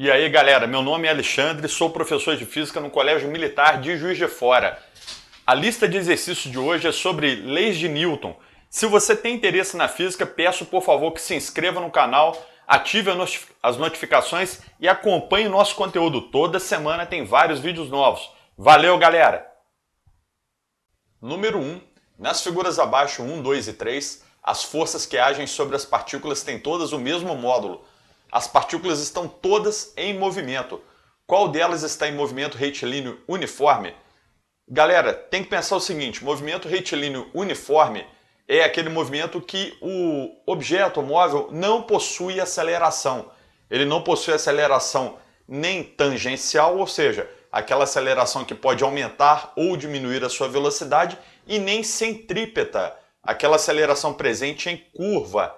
E aí, galera, meu nome é Alexandre, sou professor de Física no Colégio Militar de Juiz de Fora. A lista de exercícios de hoje é sobre leis de Newton. Se você tem interesse na física, peço por favor que se inscreva no canal, ative as notificações e acompanhe o nosso conteúdo. Toda semana tem vários vídeos novos. Valeu, galera! Número 1. Nas figuras abaixo 1, 2 e 3, as forças que agem sobre as partículas têm todas o mesmo módulo. As partículas estão todas em movimento. Qual delas está em movimento retilíneo uniforme? Galera, tem que pensar o seguinte, movimento retilíneo uniforme é aquele movimento que o objeto móvel não possui aceleração. Ele não possui aceleração nem tangencial, ou seja, aquela aceleração que pode aumentar ou diminuir a sua velocidade, e nem centrípeta, aquela aceleração presente em curva.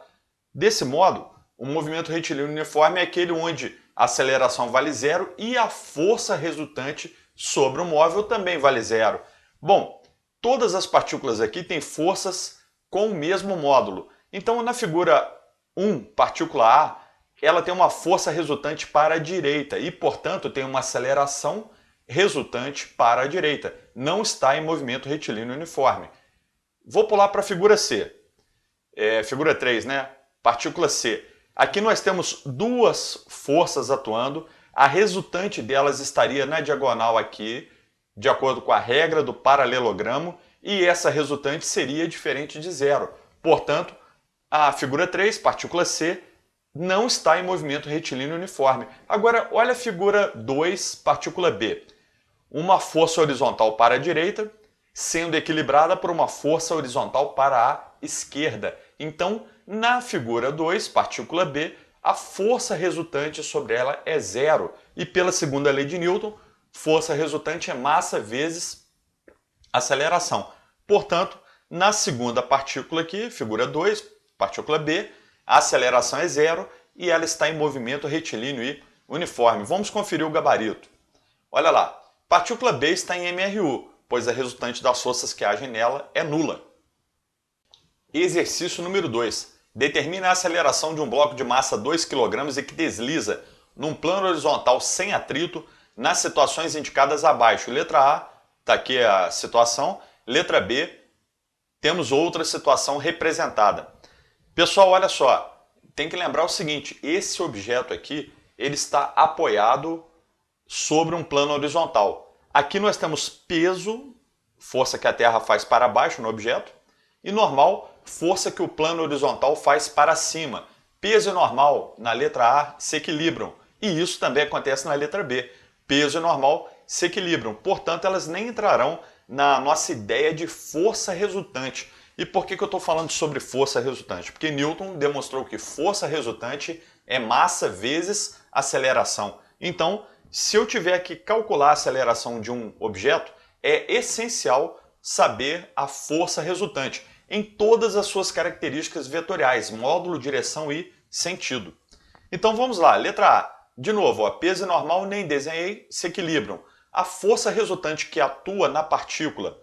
Desse modo, o movimento retilíneo uniforme é aquele onde a aceleração vale zero e a força resultante sobre o móvel também vale zero. Bom, todas as partículas aqui têm forças com o mesmo módulo. Então, na figura 1, partícula A, ela tem uma força resultante para a direita e, portanto, tem uma aceleração resultante para a direita. Não está em movimento retilíneo uniforme. Vou pular para a figura C. Figura 3, né? Partícula C. Aqui nós temos duas forças atuando. A resultante delas estaria na diagonal aqui, de acordo com a regra do paralelogramo, e essa resultante seria diferente de zero. Portanto, a figura 3, partícula C, não está em movimento retilíneo uniforme. Agora, olha a figura 2, partícula B. Uma força horizontal para a direita, sendo equilibrada por uma força horizontal para a esquerda. Então, na figura 2, partícula B, a força resultante sobre ela é zero. E pela segunda lei de Newton, força resultante é massa vezes aceleração. Portanto, na segunda partícula aqui, figura 2, partícula B, a aceleração é zero e ela está em movimento retilíneo e uniforme. Vamos conferir o gabarito. Olha lá, partícula B está em MRU, pois a resultante das forças que agem nela é nula. Exercício número 2. Determine a aceleração de um bloco de massa 2 kg e que desliza num plano horizontal sem atrito nas situações indicadas abaixo. Letra A, está aqui a situação. Letra B, temos outra situação representada. Pessoal, olha só, tem que lembrar o seguinte, esse objeto aqui, ele está apoiado sobre um plano horizontal. Aqui nós temos peso, força que a Terra faz para baixo no objeto, e normal, força que o plano horizontal faz para cima. Peso e normal, na letra A, se equilibram. E isso também acontece na letra B. Peso e normal se equilibram. Portanto, elas nem entrarão na nossa ideia de força resultante. E por que eu estou falando sobre força resultante? Porque Newton demonstrou que força resultante é massa vezes aceleração. Então, se eu tiver que calcular a aceleração de um objeto, é essencial saber a força resultante em todas as suas características vetoriais, módulo, direção e sentido. Então vamos lá, letra A. De novo, peso e normal nem desenhei, se equilibram. A força resultante que atua na partícula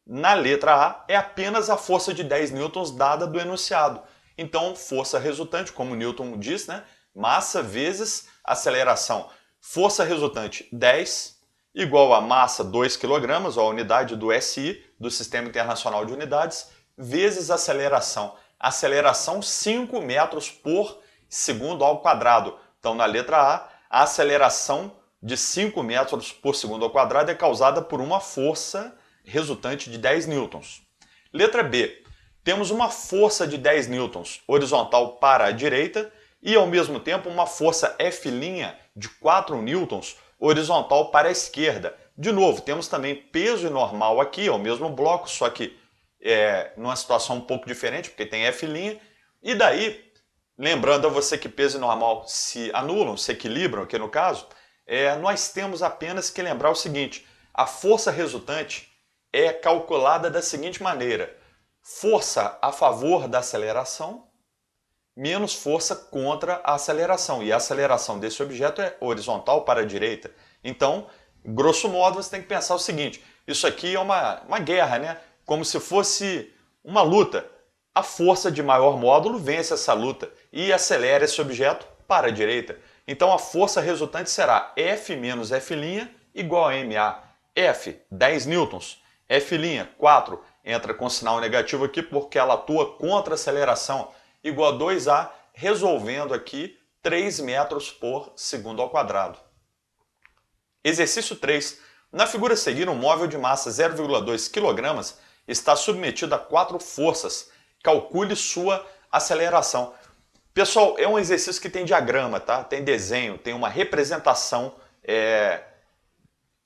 na letra A é apenas a força de 10 newtons dada do enunciado. Então, força resultante, como Newton diz, né? Massa vezes aceleração. Força resultante 10 igual a massa 2 kg, a unidade do SI, do Sistema Internacional de Unidades, vezes aceleração. Aceleração 5 metros por segundo ao quadrado. Então, na letra A aceleração de 5 metros por segundo ao quadrado é causada por uma força resultante de 10 newtons. Letra B. Temos uma força de 10 newtons horizontal para a direita e, ao mesmo tempo, uma força F' de 4 newtons horizontal para a esquerda. De novo, temos também peso e normal aqui, é o mesmo bloco, só que numa situação um pouco diferente, porque tem F'. E daí, lembrando a você que peso e normal se anulam, se equilibram aqui no caso, nós temos apenas que lembrar o seguinte, a força resultante é calculada da seguinte maneira, força a favor da aceleração menos força contra a aceleração. E a aceleração desse objeto é horizontal para a direita. Então, grosso modo, você tem que pensar o seguinte, isso aqui é uma guerra, né? Como se fosse uma luta. A força de maior módulo vence essa luta e acelera esse objeto para a direita. Então a força resultante será F menos F' igual a MA. F, 10 newtons. F', 4, entra com sinal negativo aqui porque ela atua contra a aceleração, igual a 2A, resolvendo aqui 3 metros por segundo ao quadrado. Exercício 3. Na figura a seguir, um móvel de massa 0,2 kg está submetido a 4 forças. Calcule sua aceleração. Pessoal, é um exercício que tem diagrama, tá? Tem desenho, tem uma representação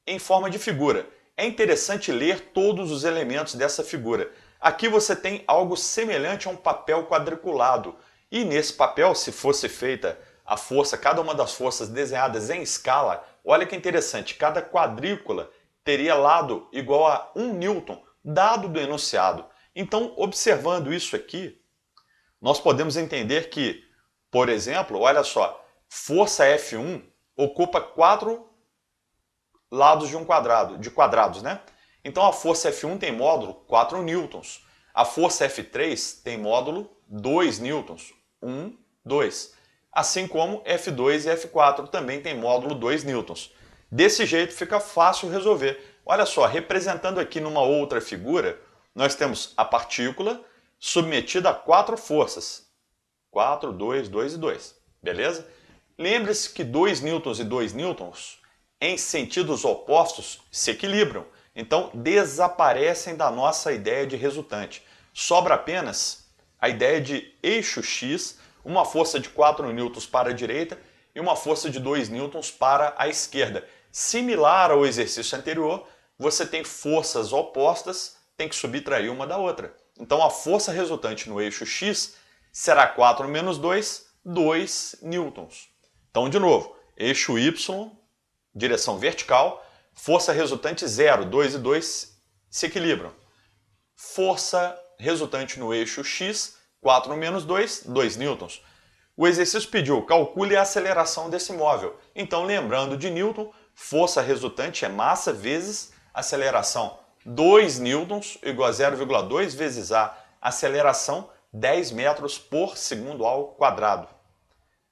em forma de figura. É interessante ler todos os elementos dessa figura. Aqui você tem algo semelhante a um papel quadriculado. E nesse papel, se fosse feita a força, cada uma das forças desenhadas em escala, olha que interessante, cada quadrícula teria lado igual a 1 newton, dado do enunciado. Então, observando isso aqui, nós podemos entender que, por exemplo, olha só, força F1 ocupa 4 lados de um quadrado, de quadrados, né? Então a força F1 tem módulo 4 newtons. A força F3 tem módulo 2 newtons. 1, 2. Assim como F2 e F4 também tem módulo 2 newtons. Desse jeito fica fácil resolver. Olha só, representando aqui numa outra figura, nós temos a partícula submetida a 4 forças. 4, 2, 2 e 2. Beleza? Lembre-se que 2 newtons e 2 newtons em sentidos opostos se equilibram. Então desaparecem da nossa ideia de resultante. Sobra apenas a ideia de eixo X, uma força de 4 newtons para a direita e uma força de 2 newtons para a esquerda. Similar ao exercício anterior, você tem forças opostas, tem que subtrair uma da outra. Então a força resultante no eixo X será 4 menos 2, 2 newtons. Então, de novo, eixo Y, direção vertical, força resultante 0, 2 e 2 se equilibram. Força resultante no eixo X, 4 menos 2, 2 newtons. O exercício pediu, calcule a aceleração desse móvel. Então, lembrando de Newton, força resultante é massa vezes aceleração. 2 newtons igual a 0,2 vezes a aceleração 10 metros por segundo ao quadrado.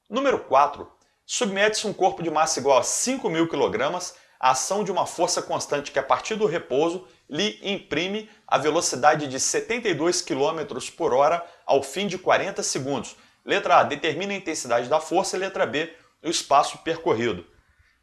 Número 4. Submete-se um corpo de massa igual a 5.000 kg à ação de uma força constante que, a partir do repouso, lhe imprime a velocidade de 72 km por hora ao fim de 40 segundos. Letra A, determina a intensidade da força. E letra B, o espaço percorrido.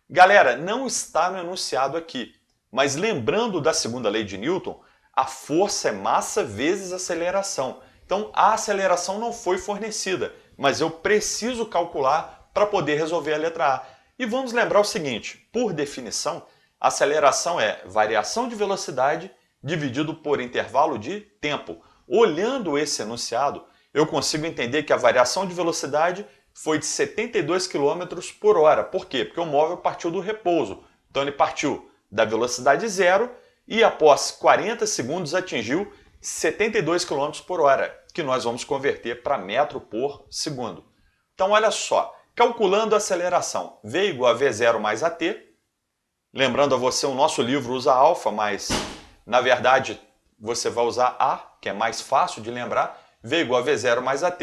Galera, não está no enunciado aqui, mas lembrando da segunda lei de Newton, a força é massa vezes aceleração. Então a aceleração não foi fornecida, mas eu preciso calcular para poder resolver a letra A. E vamos lembrar o seguinte, por definição, aceleração é variação de velocidade dividido por intervalo de tempo. Olhando esse enunciado, eu consigo entender que a variação de velocidade foi de 72 km por hora. Por quê? Porque o móvel partiu do repouso. Então ele partiu da velocidade zero e após 40 segundos atingiu 72 km por hora, que nós vamos converter para metro por segundo. Então olha só, calculando a aceleração, V igual a V0 mais AT. Lembrando a você, o nosso livro usa alfa, mas na verdade você vai usar A, que é mais fácil de lembrar. V igual a V0 mais AT.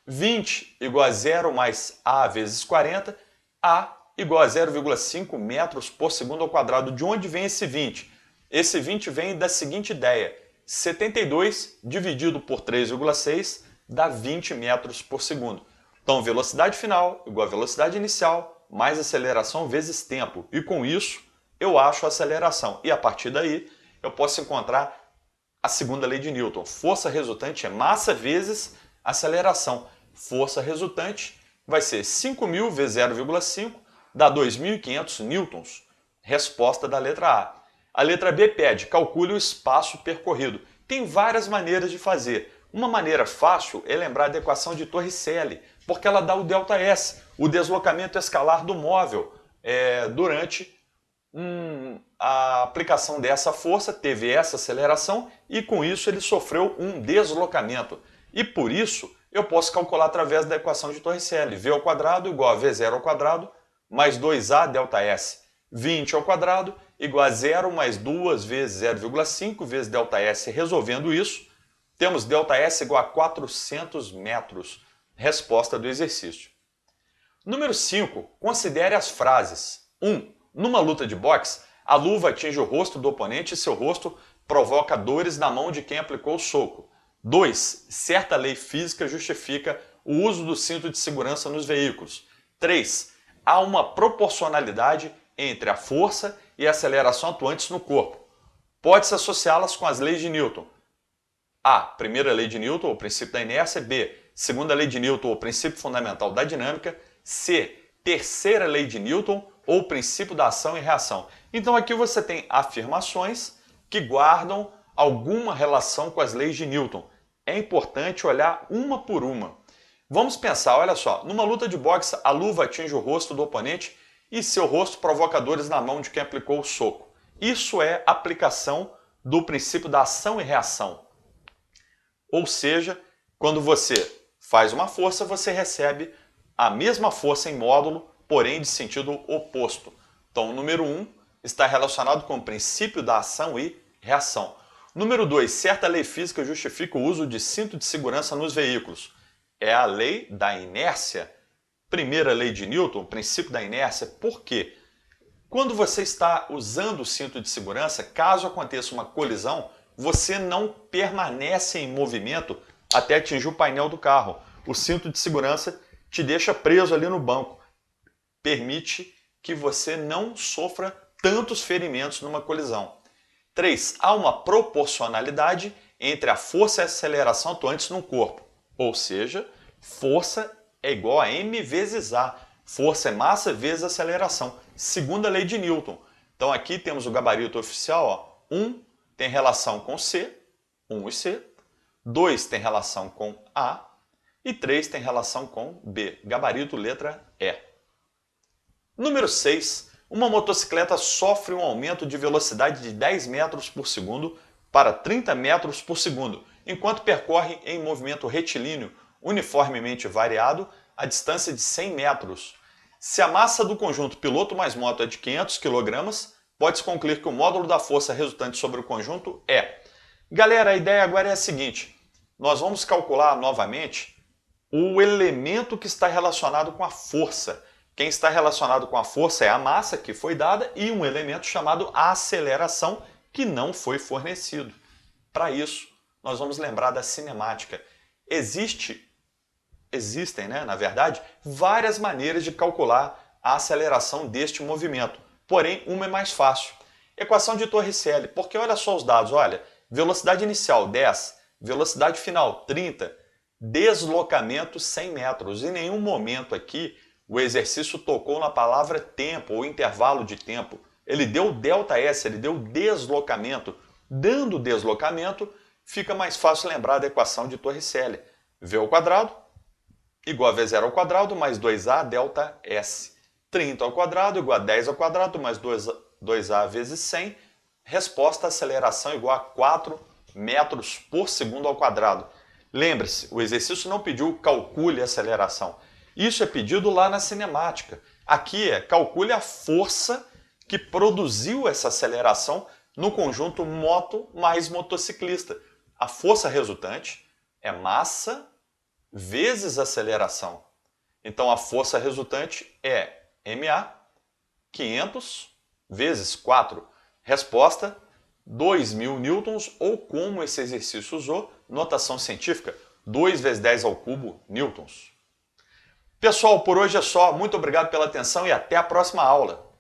20 igual a 0 mais A vezes 40. A igual a 0,5 metros por segundo ao quadrado. De onde vem esse 20? Esse 20 vem da seguinte ideia. 72 dividido por 3,6 dá 20 metros por segundo. Então, velocidade final igual a velocidade inicial mais aceleração vezes tempo. E com isso, eu acho a aceleração. E a partir daí, eu posso encontrar a segunda lei de Newton. Força resultante é massa vezes aceleração. Força resultante vai ser 5.000 vezes 0,5, dá 2.500 newtons. Resposta da letra A. A letra B pede, calcule o espaço percorrido. Tem várias maneiras de fazer. Uma maneira fácil é lembrar da equação de Torricelli, porque ela dá o ΔS, o deslocamento escalar do móvel. Durante a aplicação dessa força, teve essa aceleração e com isso ele sofreu um deslocamento. E por isso eu posso calcular através da equação de Torricelli. V ao quadrado igual a V0 ao quadrado mais 2A ΔS. 20 ao quadrado igual a 0 mais 2 vezes 0,5 vezes ΔS. Resolvendo isso, temos ΔS igual a 400 metros. Resposta do exercício. Número 5. Considere as frases. 1. Numa luta de boxe, a luva atinge o rosto do oponente e seu rosto provoca dores na mão de quem aplicou o soco. 2. Certa lei física justifica o uso do cinto de segurança nos veículos. 3. Há uma proporcionalidade entre a força e a aceleração atuantes no corpo. Pode-se associá-las com as leis de Newton. A. Primeira lei de Newton, o princípio da inércia. B. Segunda lei de Newton, o princípio fundamental da dinâmica. C. Terceira lei de Newton, ou o princípio da ação e reação. Então aqui você tem afirmações que guardam alguma relação com as leis de Newton. É importante olhar uma por uma. Vamos pensar, olha só, numa luta de boxe, a luva atinge o rosto do oponente e seu rosto provoca dores na mão de quem aplicou o soco. Isso é aplicação do princípio da ação e reação. Ou seja, quando você faz uma força, você recebe a mesma força em módulo, porém de sentido oposto. Então, o número 1 está relacionado com o princípio da ação e reação. Número 2, certa lei física justifica o uso de cinto de segurança nos veículos. É a lei da inércia. Primeira lei de Newton, o princípio da inércia. Por quê? Quando você está usando o cinto de segurança, caso aconteça uma colisão, você não permanece em movimento até atingir o painel do carro. O cinto de segurança te deixa preso ali no banco. Permite que você não sofra tantos ferimentos numa colisão. 3. Há uma proporcionalidade entre a força e a aceleração atuantes no corpo. Ou seja, força é igual a m vezes a. Força é massa vezes aceleração. Segunda lei de Newton. Então aqui temos o gabarito oficial. 1 tem relação com C, 1 e C. 2 tem relação com A. E 3 tem relação com B. Gabarito letra E. Número 6. Uma motocicleta sofre um aumento de velocidade de 10 metros por segundo para 30 metros por segundo, enquanto percorre em movimento retilíneo uniformemente variado a distância de 100 metros. Se a massa do conjunto piloto mais moto é de 500 kg, pode-se concluir que o módulo da força resultante sobre o conjunto é... Galera, a ideia agora é a seguinte, nós vamos calcular novamente o elemento que está relacionado com a força. Quem está relacionado com a força é a massa que foi dada e um elemento chamado aceleração que não foi fornecido. Para isso, nós vamos lembrar da cinemática. Existem, na verdade, várias maneiras de calcular a aceleração deste movimento. Porém, uma é mais fácil. Equação de Torricelli, porque olha só os dados, olha, velocidade inicial 10, velocidade final 30, deslocamento 100 metros. Em nenhum momento aqui o exercício tocou na palavra tempo ou intervalo de tempo. Ele deu ΔS, ele deu deslocamento. Dando deslocamento, fica mais fácil lembrar da equação de Torricelli. V ao quadrado igual a V0 ao quadrado mais 2A ΔS. 30 ao quadrado igual a 10 ao quadrado mais 2A vezes 100. Resposta, aceleração igual a 4 metros por segundo ao quadrado. Lembre-se, o exercício não pediu calcule a aceleração. Isso é pedido lá na cinemática. Aqui é calcule a força que produziu essa aceleração no conjunto moto mais motociclista. A força resultante é massa vezes aceleração. Então a força resultante é MA 500 vezes 4. Resposta 2.000 newtons, ou como esse exercício usou, notação científica, 2 vezes 10 ao cubo newtons. Pessoal, por hoje é só. Muito obrigado pela atenção e até a próxima aula.